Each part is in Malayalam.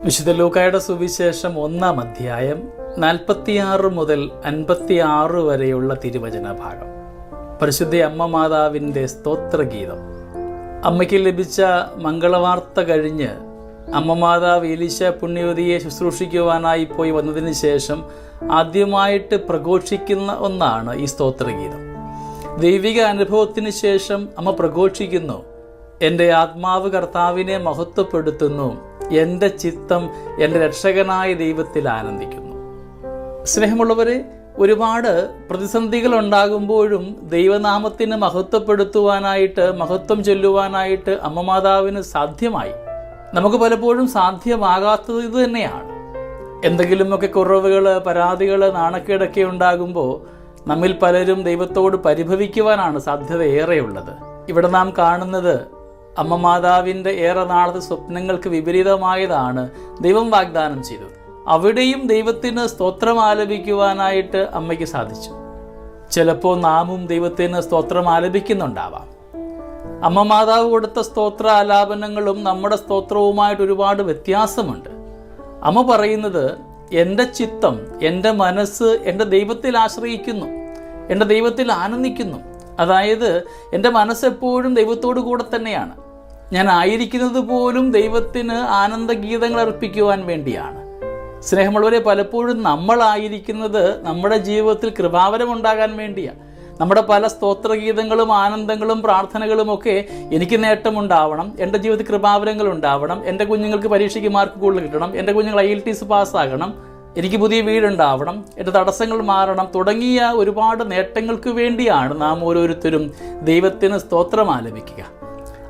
വിശുദ്ധ ലൂക്കായുടെ സുവിശേഷം 1-ാം അധ്യായം 46 മുതൽ 56 വരെയുള്ള തിരുവചന ഭാഗം. പരിശുദ്ധ അമ്മ മാതാവിൻ്റെ സ്തോത്രഗീതം. അമ്മയ്ക്ക് ലഭിച്ച മംഗളവാർത്ത കഴിഞ്ഞ് അമ്മ മാതാവ് എലീശ പുണ്യവതിയെ ശുശ്രൂഷിക്കുവാനായി പോയി വന്നതിന് ശേഷം ആദ്യമായിട്ട് പ്രഘോഷിക്കുന്ന ഒന്നാണ് ഈ സ്തോത്രഗീതം. ദൈവിക അനുഭവത്തിന് ശേഷം അമ്മ പ്രഘോഷിക്കുന്നു, എൻ്റെ ആത്മാവ് കർത്താവിനെ മഹത്വപ്പെടുത്തുന്നു, എൻ്റെ ചിത്തം എൻ്റെ രക്ഷകനായ ദൈവത്തിൽ ആനന്ദിക്കുന്നു. സ്നേഹമുള്ളവരെ, ഒരുപാട് പ്രതിസന്ധികൾ ഉണ്ടാകുമ്പോഴും ദൈവനാമത്തിന് മഹത്വപ്പെടുത്തുവാനായിട്ട്, മഹത്വം ചൊല്ലുവാനായിട്ട് അമ്മ മാതാവിന് സാധ്യമായി. നമുക്ക് പലപ്പോഴും സാധ്യമാകാത്തത് ഇത് തന്നെയാണ്. എന്തെങ്കിലുമൊക്കെ കുറവുകൾ, പരാതികൾ, നാണക്കേടൊക്കെ ഉണ്ടാകുമ്പോൾ നമ്മിൽ പലരും ദൈവത്തോട് പരിഭവിക്കുവാനാണ് സാധ്യത ഏറെയുള്ളത്. ഇവിടെ നാം കാണുന്നത് അമ്മ മാതാവിൻ്റെ ഏറെ നാളത്തെ സ്വപ്നങ്ങൾക്ക് വിപരീതമായതാണ് ദൈവം വാഗ്ദാനം ചെയ്തത്. അവിടെയും ദൈവത്തിന് സ്തോത്രം ആലപിക്കുവാനായിട്ട് അമ്മയ്ക്ക് സാധിച്ചു. ചിലപ്പോൾ നാമും ദൈവത്തിന് സ്തോത്രം ആലപിക്കുന്നുണ്ടാവാം. അമ്മ മാതാവ് കൊടുത്ത സ്തോത്ര ആലാപനങ്ങളും നമ്മുടെ സ്തോത്രവുമായിട്ട് ഒരുപാട് വ്യത്യാസമുണ്ട്. അമ്മ പറയുന്നത്, എൻ്റെ ചിത്തം, എൻ്റെ മനസ്സ് എൻ്റെ ദൈവത്തിൽ ആശ്രയിക്കുന്നു, എൻ്റെ ദൈവത്തിൽ ആനന്ദിക്കുന്നു. അതായത് എൻ്റെ മനസ്സെപ്പോഴും ദൈവത്തോടു കൂടെ തന്നെയാണ്. ഞാൻ ആയിരിക്കുന്നത് പോലും ദൈവത്തിന് ആനന്ദഗീതങ്ങൾ അർപ്പിക്കുവാൻ വേണ്ടിയാണ്. സ്നേഹമുള്ളവരെ, പലപ്പോഴും നമ്മളായിരിക്കുന്നത് നമ്മുടെ ജീവിതത്തിൽ കൃപാവരമുണ്ടാകാൻ വേണ്ടിയാണ്. നമ്മുടെ പല സ്തോത്രഗീതങ്ങളും ആനന്ദങ്ങളും പ്രാർത്ഥനകളുമൊക്കെ എനിക്ക് നേട്ടമുണ്ടാവണം, എൻ്റെ ജീവിതത്തിൽ കൃപാവരങ്ങൾ ഉണ്ടാവണം, എൻ്റെ കുഞ്ഞുങ്ങൾക്ക് പരീക്ഷയ്ക്ക് മാർക്ക് കൂടുതൽ കിട്ടണം, എൻ്റെ കുഞ്ഞുങ്ങൾ IELTS പാസ്സാകണം, എനിക്ക് പുതിയ വീടുണ്ടാവണം, എൻ്റെ തടസ്സങ്ങൾ മാറണം തുടങ്ങിയ ഒരുപാട് നേട്ടങ്ങൾക്ക് വേണ്ടിയാണ് നാം ഓരോരുത്തരും ദൈവത്തിന് സ്തോത്രം ആലപിക്കുക.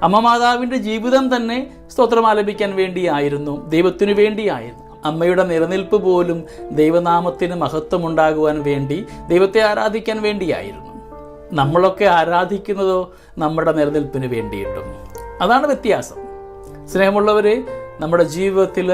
അമ്മ മാതാവിൻ്റെ ജീവിതം തന്നെ സ്തോത്രം ആലപിക്കാൻ വേണ്ടിയായിരുന്നു, ദൈവത്തിനു വേണ്ടിയായിരുന്നു. അമ്മയുടെ നിലനിൽപ്പ് പോലും ദൈവനാമത്തിന് മഹത്വമുണ്ടാകുവാൻ വേണ്ടി, ദൈവത്തെ ആരാധിക്കാൻ വേണ്ടിയായിരുന്നു. നമ്മളൊക്കെ ആരാധിക്കുന്നതോ നമ്മുടെ നിലനിൽപ്പിന് വേണ്ടിയിട്ടും. അതാണ് വ്യത്യാസം. സ്നേഹമുള്ളവരെ, നമ്മുടെ ജീവിതത്തിൽ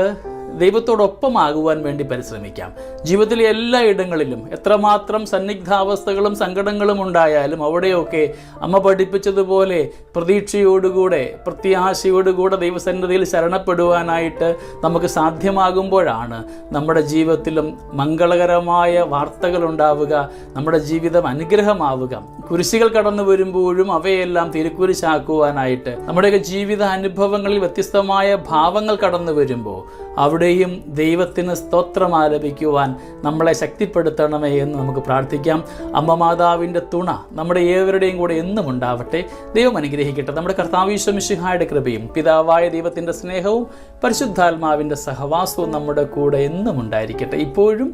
ദൈവത്തോടൊപ്പമാകുവാൻ വേണ്ടി പരിശ്രമിക്കാം. ജീവിതത്തിലെ എല്ലാ ഇടങ്ങളിലും എത്രമാത്രം സന്നിഗ്ധാവസ്ഥകളും സങ്കടങ്ങളും ഉണ്ടായാലും അവിടെയൊക്കെ അമ്മ പഠിപ്പിച്ചതുപോലെ പ്രതീക്ഷയോടുകൂടെ, പ്രത്യാശയോടുകൂടെ ദൈവസന്നിധിയിൽ ശരണപ്പെടുവാനായിട്ട് നമുക്ക് സാധ്യമാകുമ്പോഴാണ് നമ്മുടെ ജീവിതത്തിലും മംഗളകരമായ വാർത്തകൾ ഉണ്ടാവുക, നമ്മുടെ ജീവിതം അനുഗ്രഹമാവുക. കുരിശുകൾ കടന്നു വരുമ്പോഴും അവയെല്ലാം തിരുക്കുരിശാക്കുവാനായിട്ട്, നമ്മുടെയൊക്കെ ജീവിത അനുഭവങ്ങളിൽ വ്യത്യസ്തമായ ഭാവങ്ങൾ കടന്നു വരുമ്പോൾ അവിടെയും ദൈവത്തിന് സ്തോത്രം ആലപിക്കുവാൻ നമ്മളെ ശക്തിപ്പെടുത്തണമേ എന്ന് നമുക്ക് പ്രാർത്ഥിക്കാം. അമ്മ മാതാവിൻ്റെ തുണ നമ്മുടെ ഏവരുടെയും കൂടെ എന്നും ഉണ്ടാവട്ടെ. ദൈവം അനുഗ്രഹിക്കട്ടെ. നമ്മുടെ കർത്താവ് ഈശോ മിശിഹായുടെ കൃപയും പിതാവായ ദൈവത്തിൻ്റെ സ്നേഹവും പരിശുദ്ധാത്മാവിൻ്റെ സഹവാസവും നമ്മുടെ കൂടെ എന്നും ഉണ്ടായിരിക്കട്ടെ, ഇപ്പോഴും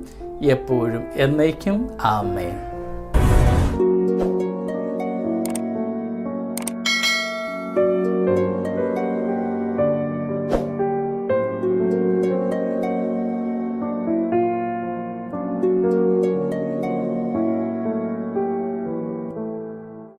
എപ്പോഴും എന്നേക്കും. ആമേൻ.